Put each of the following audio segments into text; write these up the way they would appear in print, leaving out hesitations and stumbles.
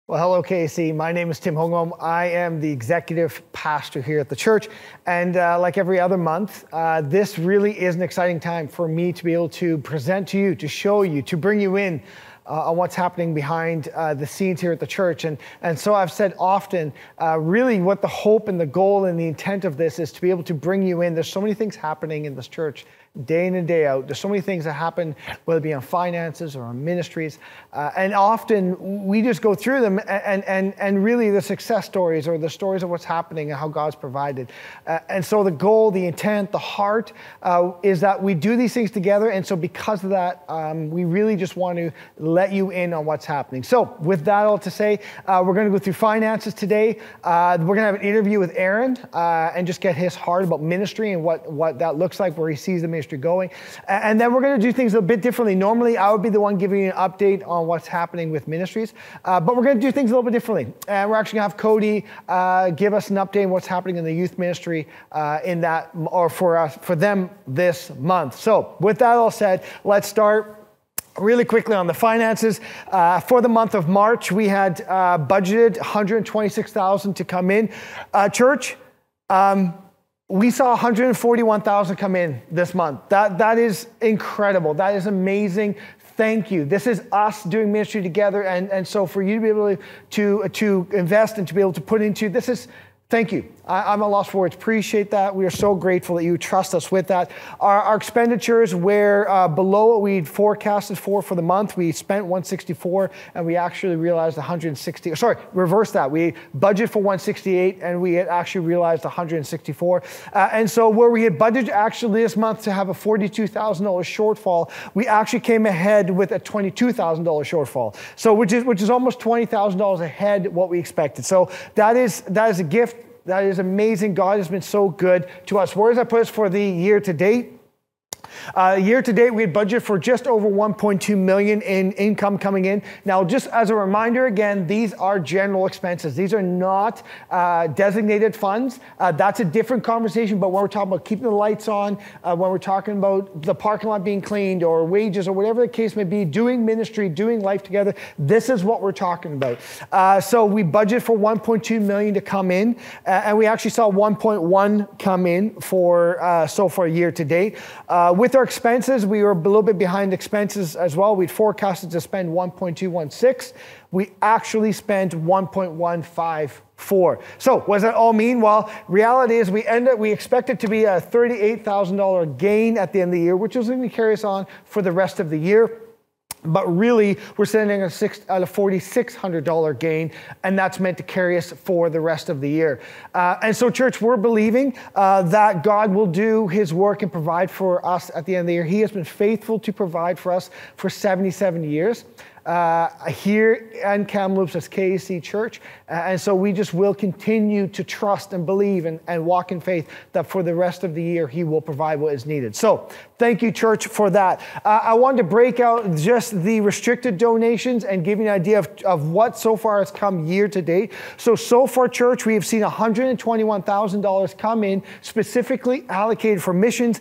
Well, hello, KAC. My name is Tim Hongom. I am the executive pastor here at the church. And like every other month, this really is an exciting time for me to be able to present to you, to show you, to bring you in on what's happening behind the scenes here at the church. And so I've said often, really what the hope and the goal and the intent of this is to be able to bring you in. There's so many things happening in this church day in and day out. There's so many things that happen, whether it be on finances or on ministries. And often we just go through them and really the success stories or the stories of what's happening and how God's provided. And so the goal, the intent, the heart is that we do these things together. And so because of that, we really just want to let you in on what's happening. So with that all to say, we're going to go through finances today. We're going to have an interview with Arran and just get his heart about ministry and what that looks like, where he sees the ministry going. And then we're going to do things a bit differently. Normally, I would be the one giving you an update on what's happening with ministries, but we're going to do things a little bit differently. And we're actually going to have Cody give us an update on what's happening in the youth ministry in that, or for them this month. So with that all said, let's start really quickly on the finances. For the month of March, we had budgeted $126,000 to come in. Church, we saw $141,000 come in this month. That is incredible. That is amazing. Thank you. This is us doing ministry together. And so for you to be able to invest and to be able to put into this is, thank you. I'm at a loss for words. Appreciate that. We are so grateful that you trust us with that. Our expenditures were below what we'd forecasted for the month. We spent 164 and we actually realized 160. Sorry, reverse that. We budgeted for 168 and we had actually realized 164. And so where we had budgeted actually this month to have a $42,000 shortfall, we actually came ahead with a $22,000 shortfall. So which is almost $20,000 ahead what we expected. So that is a gift. That is amazing. God has been so good to us. Where does that put us for the year to date? Year to date, we had budgeted for just over $1.2 million in income coming in. Now, just as a reminder, again, these are general expenses. These are not designated funds. That's a different conversation, but when we're talking about keeping the lights on, when we're talking about the parking lot being cleaned or wages or whatever the case may be, doing ministry, doing life together, this is what we're talking about. So we budgeted for $1.2 million to come in, and we actually saw 1.1 come in for so far year to date. With our expenses, we were a little bit behind expenses as well. We'd forecasted to spend 1.216. We actually spent 1.154. So what does that all mean? Well, reality is we expect it to be a $38,000 gain at the end of the year, which is going to carry us on for the rest of the year. But really, we're sitting at a $4,600 gain, and that's meant to carry us for the rest of the year. And so, church, we're believing that God will do his work and provide for us at the end of the year. He has been faithful to provide for us for 77 years. Here in Kamloops as KAC Church. And so we just will continue to trust and believe and walk in faith that for the rest of the year, he will provide what is needed. So thank you, church, for that. I wanted to break out just the restricted donations and give you an idea of what so far has come year to date. So far, church, we have seen $121,000 come in specifically allocated for missions.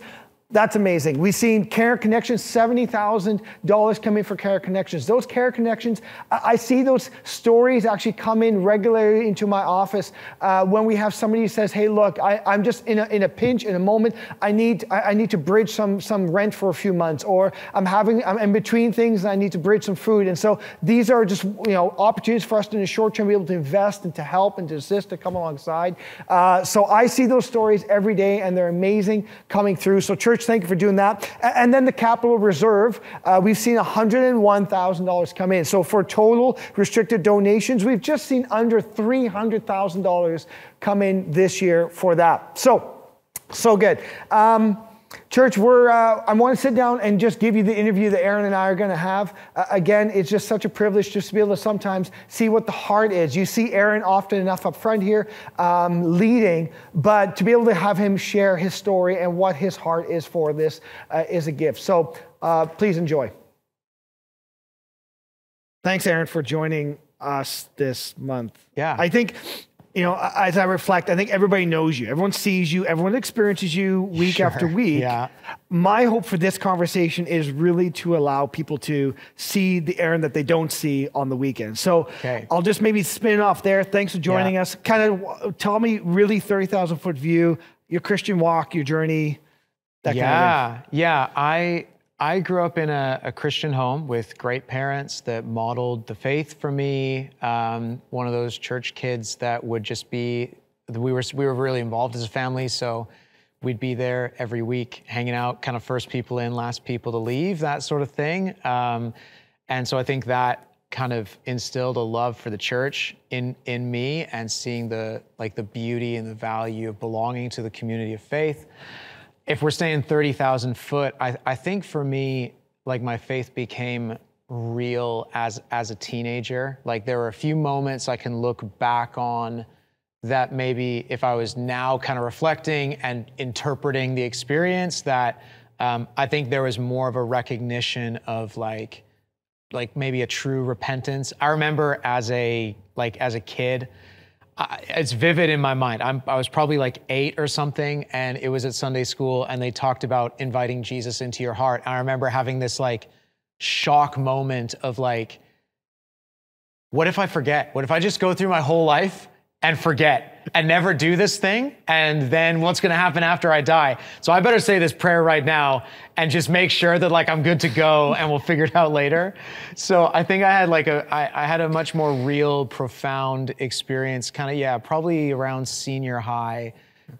That's amazing. We've seen Care Connections, $70,000 come in for Care Connections. Those Care Connections, I see those stories actually come in regularly into my office when we have somebody who says, hey, look, I'm just in a pinch, in a moment. I need to bridge some rent for a few months, or I'm in between things and I need to bridge some food. And so these are just opportunities for us in the short term to be able to invest and to help and to assist, to come alongside. So I see those stories every day and they're amazing coming through. So church, thank you for doing that. And then the capital reserve, we've seen $101,000 come in. So for total restricted donations, we've just seen under $300,000 come in this year for that. So good. Church, I want to sit down and just give you the interview that Arran and I are going to have. Again, it's just such a privilege just to be able to sometimes see what the heart is. You see Arran often enough up front here leading, but to be able to have him share his story and what his heart is for this is a gift. So please enjoy. Thanks, Arran, for joining us this month. Yeah. I think You know, as I reflect, I think everybody knows you. Everyone sees you. Everyone experiences you week after week. Yeah. My hope for this conversation is really to allow people to see the Arran that they don't see on the weekend. So I'll just maybe spin it off there. Thanks for joining us. Kind of tell me really 30,000 foot view, your Christian walk, your journey, that kind of thing. Yeah. I grew up in a Christian home with great parents that modeled the faith for me. One of those church kids that would just be, we were really involved as a family, so we'd be there every week, hanging out, kind of first people in, last people to leave, that sort of thing. And so I think that kind of instilled a love for the church in me, and seeing the beauty and the value of belonging to the community of faith. If we're staying 30,000 foot, I think for me, like, my faith became real as a teenager. Like, there were a few moments I can look back on that maybe if I was now kind of reflecting and interpreting the experience, that I think there was more of a recognition of like maybe a true repentance. I remember as a kid, it's vivid in my mind. I was probably like 8 or something, and it was at Sunday school, and they talked about inviting Jesus into your heart. I remember having this like shock moment of like, what if I forget? What if I just go through my whole life and forget and never do this thing? And then what's going to happen after I die? So I better say this prayer right now and just make sure that like I'm good to go, and we'll figure it out later. So I think I had I had a much more real, profound experience, kind of, probably around senior high.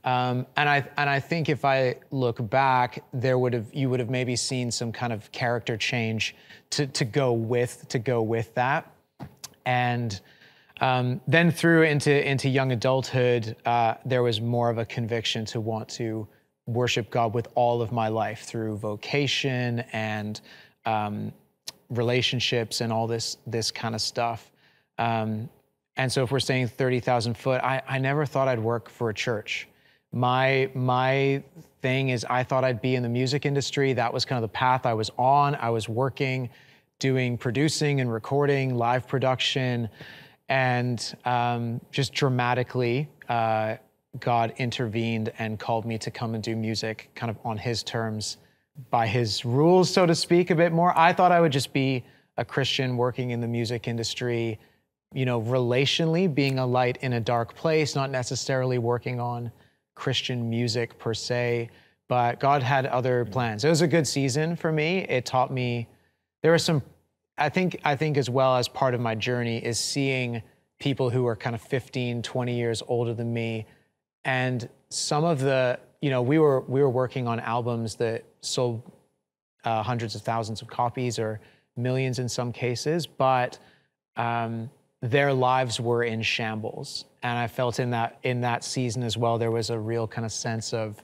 And I think if I look back, you would have maybe seen some kind of character change to go with that. And then through into young adulthood, there was more of a conviction to want to worship God with all of my life through vocation and relationships and all this kind of stuff. And so if we're saying 30,000 foot, I never thought I'd work for a church. My thing is, I thought I'd be in the music industry. That was kind of the path I was on. I was working, doing producing and recording, live production. And just dramatically, God intervened and called me to come and do music kind of on his terms, by his rules, so to speak, a bit more. I thought I would just be a Christian working in the music industry, relationally, being a light in a dark place, not necessarily working on Christian music per se, but God had other plans. It was a good season for me. It taught me, there were some, I think as well as part of my journey is seeing people who are kind of 15, 20 years older than me. And some of the, we were working on albums that sold hundreds of thousands of copies or millions in some cases, but their lives were in shambles. And I felt in that season as well, there was a real kind of sense of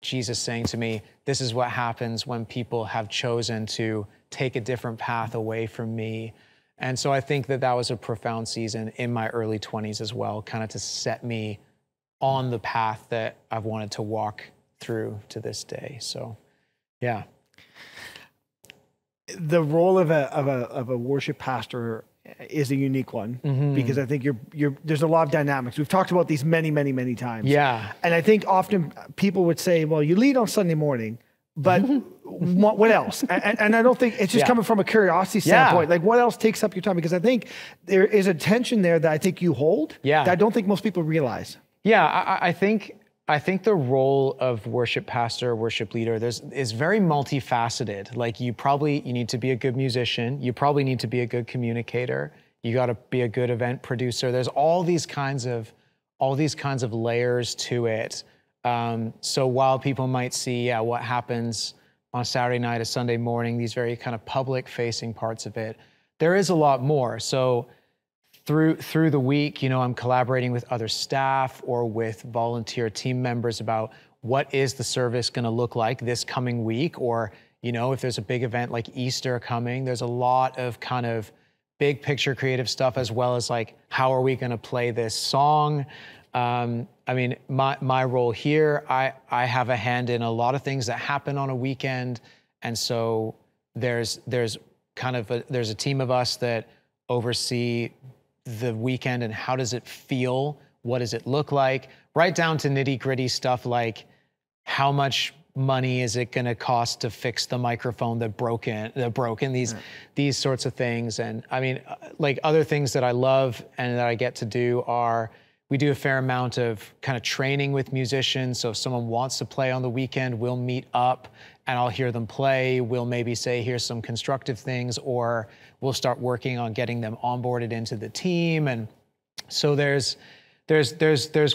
Jesus saying to me, this is what happens when people have chosen to take a different path away from me. And so I think that was a profound season in my early 20s as well, kind of to set me on the path that I've wanted to walk through to this day. So, yeah. The role of a worship pastor is a unique one, because I think there's a lot of dynamics. We've talked about these many, many, many times. Yeah. And I think often people would say, well, you lead on Sunday morning, but what else? And I don't think it's just coming from a curiosity standpoint. Like, what else takes up your time? Because I think there is a tension there that I think you hold that I don't think most people realize. Yeah, I think the role of worship pastor, worship leader, is very multifaceted. Like, you need to be a good musician. You probably need to be a good communicator. You got to be a good event producer. There's all these kinds of layers to it. So while people might see, what happens on a Saturday night, a Sunday morning, these very kind of public facing parts of it, there is a lot more. So through the week, I'm collaborating with other staff or with volunteer team members about what is the service going to look like this coming week, or, if there's a big event like Easter coming, there's a lot of kind of big picture creative stuff, as well as like, how are we going to play this song? I mean, my role here, I have a hand in a lot of things that happen on a weekend. And so there's a team of us that oversee the weekend and how does it feel what does it look like, right down to nitty-gritty stuff like how much money is it going to cost to fix the microphone that broke these sorts of things. And I mean, like other things that I love and that I get to do are, we do a fair amount of kind of training with musicians. So if someone wants to play on the weekend, we'll meet up and I'll hear them play. We'll maybe say, here's some constructive things, or we'll start working on getting them onboarded into the team. And so there's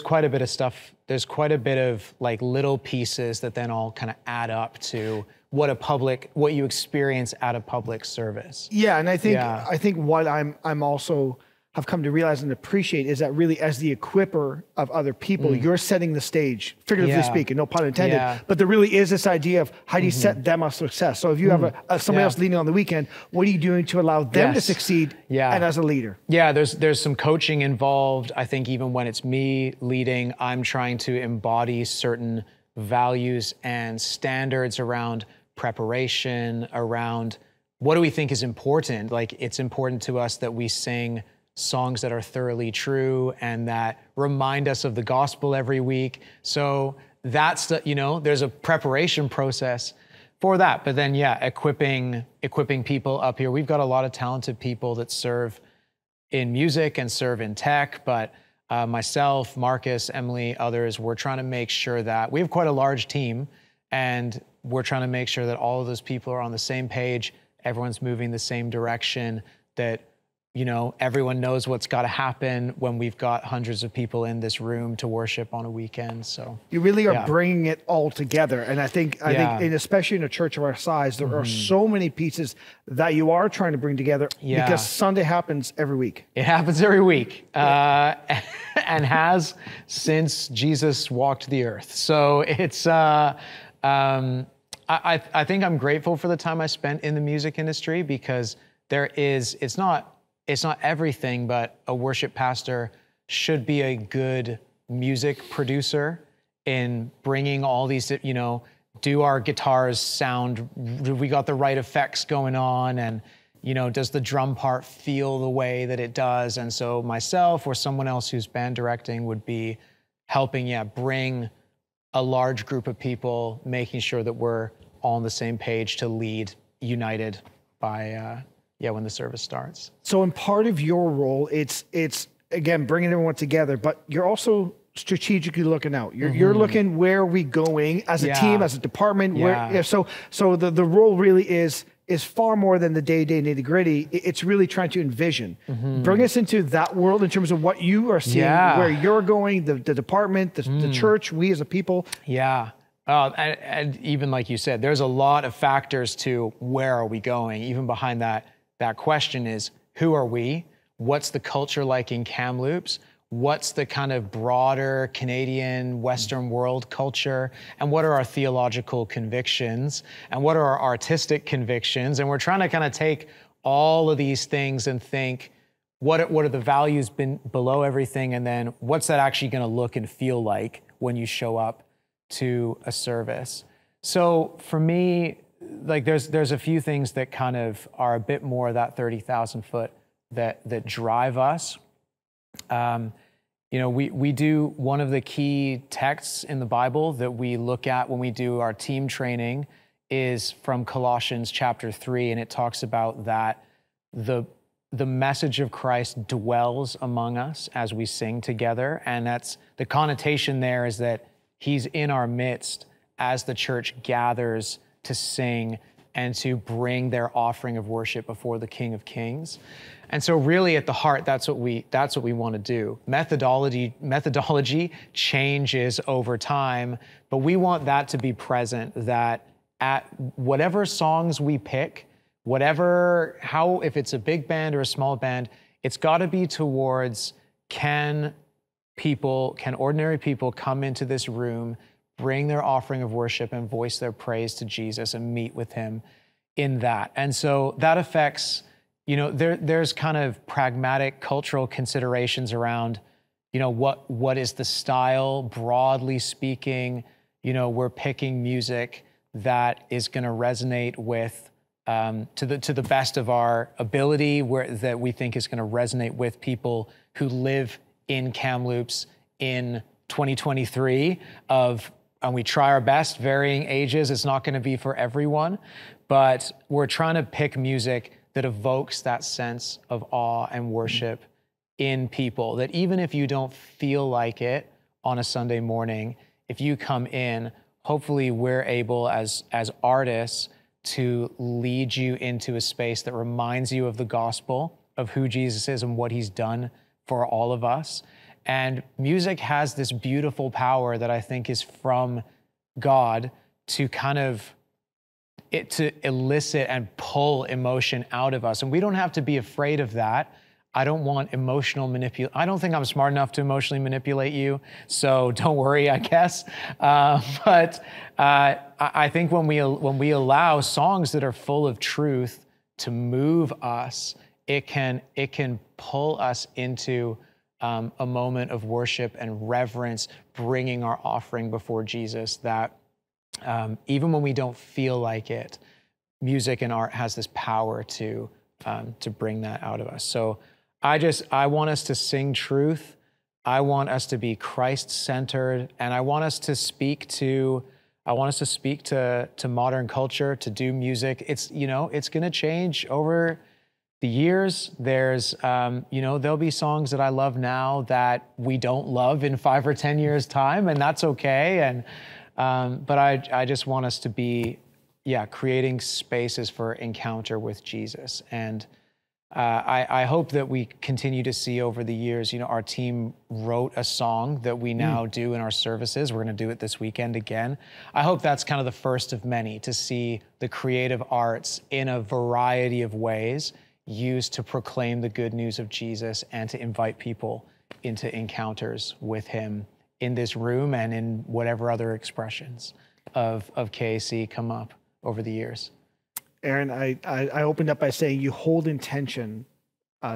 quite a bit of stuff. There's quite a bit of like little pieces that then all kind of add up to what you experience at a public service. Yeah, and I think what I'm also have come to realize and appreciate is that really, as the equipper of other people, you're setting the stage, figuratively speaking, no pun intended, but there really is this idea of how do you set them up for success? So if you have somebody else leading on the weekend, what are you doing to allow them to succeed and as a leader? Yeah, there's some coaching involved. I think even when it's me leading, I'm trying to embody certain values and standards around preparation, around what do we think is important? Like, it's important to us that we sing songs that are thoroughly true and that remind us of the gospel every week. So that's there's a preparation process for that. But then, equipping people up here. We've got a lot of talented people that serve in music and serve in tech, but myself, Marcus, Emily, others, we're trying to make sure that we have quite a large team, and we're trying to make sure that all of those people are on the same page, everyone's moving the same direction, that everyone knows what's got to happen when we've got hundreds of people in this room to worship on a weekend. So you really are bringing it all together. And I think, and especially in a church of our size, there are so many pieces that you are trying to bring together because Sunday happens every week. It happens every week and has since Jesus walked the earth. So it's, I think I'm grateful for the time I spent in the music industry, because it's not everything, but a worship pastor should be a good music producer in bringing all these, do our guitars sound, we got the right effects going on, and, does the drum part feel the way that it does? And so myself or someone else who's band directing would be helping, bring a large group of people, making sure that we're all on the same page to lead united by, when the service starts. So in part of your role, it's again, bringing everyone together, but you're also strategically looking out. You're looking, where are we going as a team, as a department? So the role really is far more than the day-to-day nitty-gritty. It's really trying to envision. Bring us into that world in terms of what you are seeing, where you're going, the department, the church, we as a people. And even like you said, there's a lot of factors to where are we going. Even behind that question is, who are we? What's the culture like in Kamloops? What's the kind of broader Canadian Western world culture? And what are our theological convictions? And what are our artistic convictions? And we're trying to kind of take all of these things and think, what are the values below everything? And then what's that actually going to look and feel like when you show up to a service? So for me, like there's a few things that kind of are a bit more that 30,000 foot that drive us. We do, one of the key texts in the Bible that we look at when we do our team training is from Colossians chapter 3, and it talks about that the message of Christ dwells among us as we sing together, and that's the connotation there, is that he's in our midst as the church gathers to sing and to bring their offering of worship before the King of Kings. And so really at the heart, that's what we want to do. Methodology changes over time, but we want that to be present, that at whatever songs we pick, if it's a big band or a small band, it's got to be towards, can ordinary people come into this room, bring their offering of worship and voice their praise to Jesus and meet with him in that. And so that affects, there's kind of pragmatic cultural considerations around, what is the style, broadly speaking. We're picking music that is going to resonate with, to the best of our ability, that we think is going to resonate with people who live in Kamloops, in 2023 and we try our best, varying ages. It's not going to be for everyone, but we're trying to pick music that evokes that sense of awe and worship in people, that even if you don't feel like it on a Sunday morning, if you come in, hopefully we're able as artists to lead you into a space that reminds you of the gospel, of who Jesus is and what he's done for all of us. And music has this beautiful power that I think is from God to kind of to elicit and pull emotion out of us. And we don't have to be afraid of that. I don't want emotional manipulation. I don't think I'm smart enough to emotionally manipulate you, so don't worry, I guess. But I think when we allow songs that are full of truth to move us, it can pull us into a moment of worship and reverence, bringing our offering before Jesus. That even when we don't feel like it, music and art has this power to bring that out of us. So I want us to sing truth. I want us to be Christ-centered, and I want us to speak to modern culture, to do music. It's going to change over the years. There's there'll be songs that I love now that we don't love in 5 or 10 years time, and that's okay. And but I just want us to be creating spaces for encounter with Jesus. And I hope that we continue to see over the years, our team wrote a song that we now do in our services. We're going to do it this weekend again. I hope that's kind of the first of many, to see the creative arts in a variety of ways used to proclaim the good news of Jesus and to invite people into encounters with him in this room and in whatever other expressions of KAC come up over the years. Arran, I opened up by saying you hold in tension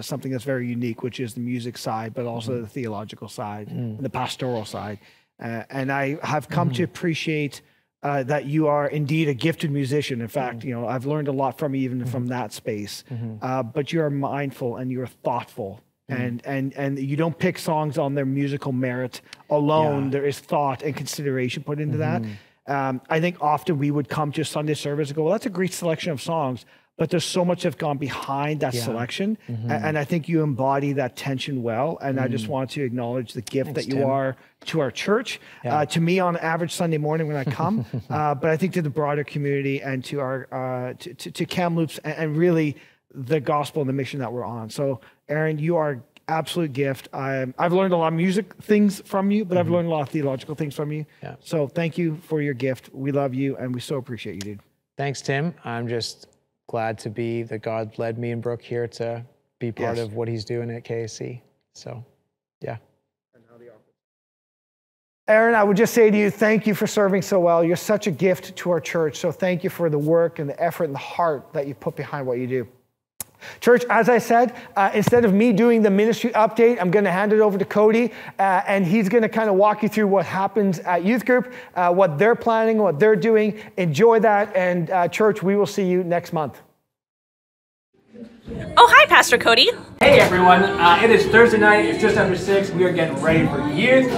something that's very unique, which is the music side, but also the theological side, and the pastoral side. And I have come to appreciate that you are indeed a gifted musician. In fact, I've learned a lot from you even from that space. But you are mindful and you are thoughtful. And you don't pick songs on their musical merit alone. There is thought and consideration put into that. I think often we would come to a Sunday service and go, well, that's a great selection of songs, but there's so much that's gone behind that selection. And I think you embody that tension well. And I just want to acknowledge the gift that you are to our church, to me on average Sunday morning when I come, but I think to the broader community and to our, to Kamloops and really the gospel and the mission that we're on. So Arran, you are absolute gift. I've learned a lot of music things from you, but I've learned a lot of theological things from you. So thank you for your gift. We love you and we so appreciate you, dude. Thanks, Tim. I'm just glad to be that God led me and Brooke here to be part of what he's doing at KAC. So, yeah. Arran, I would just say to you, thank you for serving so well. You're such a gift to our church. So thank you for the work and the effort and the heart that you put behind what you do. Church, as I said, instead of me doing the ministry update, I'm going to hand it over to Cody, and he's going to kind of walk you through what happens at youth group, what they're planning, what they're doing. Enjoy that, and church, we will see you next month. Oh, hi, Pastor Cody. Hey, everyone. It is Thursday night. It's just after 6. We are getting ready for youth.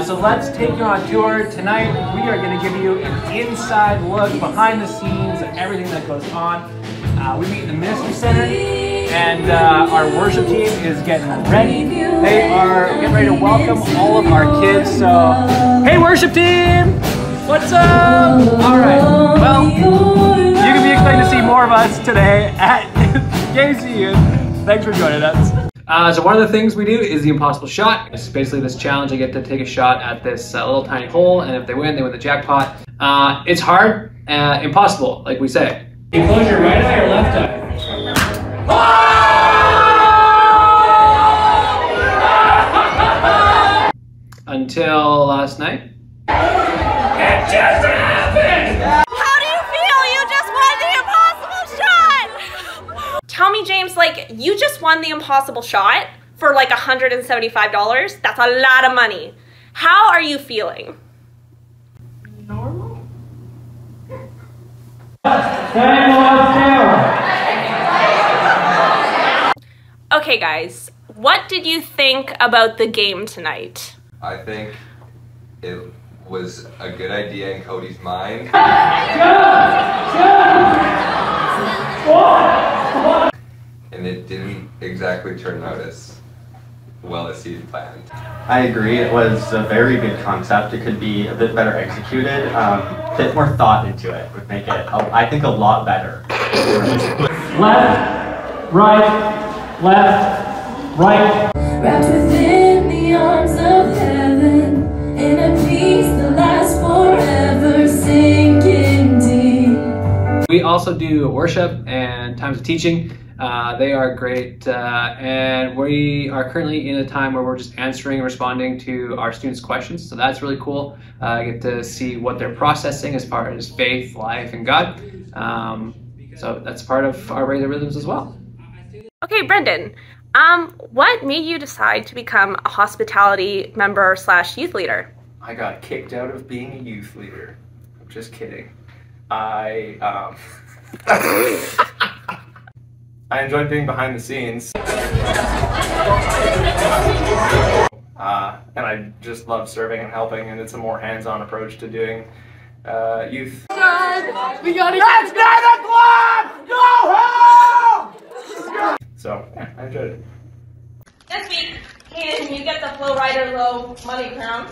So let's take you on tour. Tonight, we are going to give you an inside look behind the scenes of everything that goes on. We meet in the ministry center, and our worship team is getting ready. They are getting ready to welcome all of our kids. So, hey, worship team! What's up? All right. Well, you can be expecting to see more of us today at KAC Youth. Thanks for joining us. So one of the things we do is the impossible shot. It's basically this challenge. They get to take a shot at this little tiny hole, and if they win the jackpot. It's hard, impossible, like we say. You close your right eye or left eye? Until last night. It just happened! How do you feel? You just won the impossible shot! Tell me, James, like, you just won the impossible shot for like $175? That's a lot of money. How are you feeling? Normal? Okay, guys, what did you think about the game tonight? I think it was a good idea in Cody's mind. And it didn't exactly turn out as well as he had planned. I agree, it was a very good concept. It could be a bit better executed. A bit more thought into it would make it, I think, a lot better. Left, right, left, right. Wrapped within the arms of heaven, in a peace that lasts forever, sinking deep. We also do worship and times of teaching. They are great, and we are currently in a time where we're just answering and responding to our students' questions, so that's really cool. I get to see what they're processing as far as faith, life, and God. So that's part of our regular rhythms as well. Okay, Brendan, what made you decide to become a hospitality member / youth leader? I got kicked out of being a youth leader. I'm just kidding. I enjoyed being behind the scenes. And I just love serving and helping, and it's a more hands-on approach to doing youth. We gotta That's 9 o'clock! Go home! So, yeah, I enjoyed it. This week, Hayden, you get the Flow Rider Low Money Crown.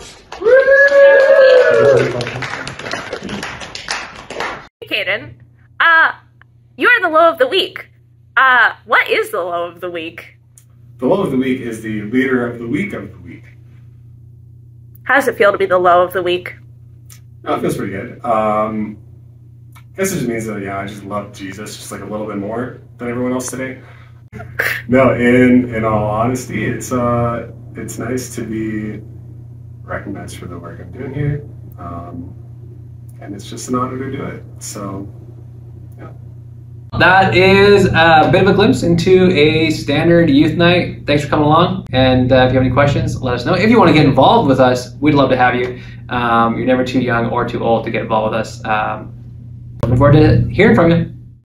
Hey, Hayden, you're the low of the week. What is the low of the week? The low of the week is the leader of the week of the week. How does it feel to be the low of the week? Oh, it feels pretty good. I guess it just means that, yeah, I just love Jesus just like a little bit more than everyone else today. No, in all honesty, it's nice to be recognized for the work I'm doing here. And it's just an honor to do it. So, yeah. That is a bit of a glimpse into a standard youth night. Thanks for coming along. And if you have any questions, let us know. If you want to get involved with us, we'd love to have you. You're never too young or too old to get involved with us. Looking forward to hearing from you.